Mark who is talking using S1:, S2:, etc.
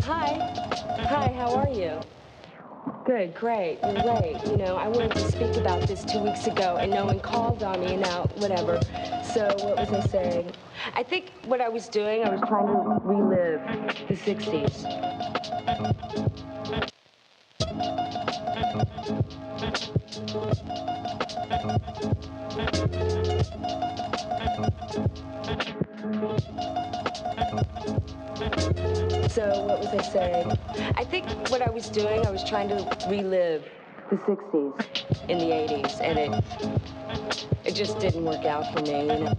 S1: Hi, how are you? Good, great, you're late. You know, I wanted to speak about this 2 weeks ago, and no one called on me, and now, whatever. So, what was I saying? I think what I was doing, I was trying to relive the 60s. So, what was I saying? I think what I was doing, I was trying to relive the 60s in the 80s, and it just didn't work out for me, you know?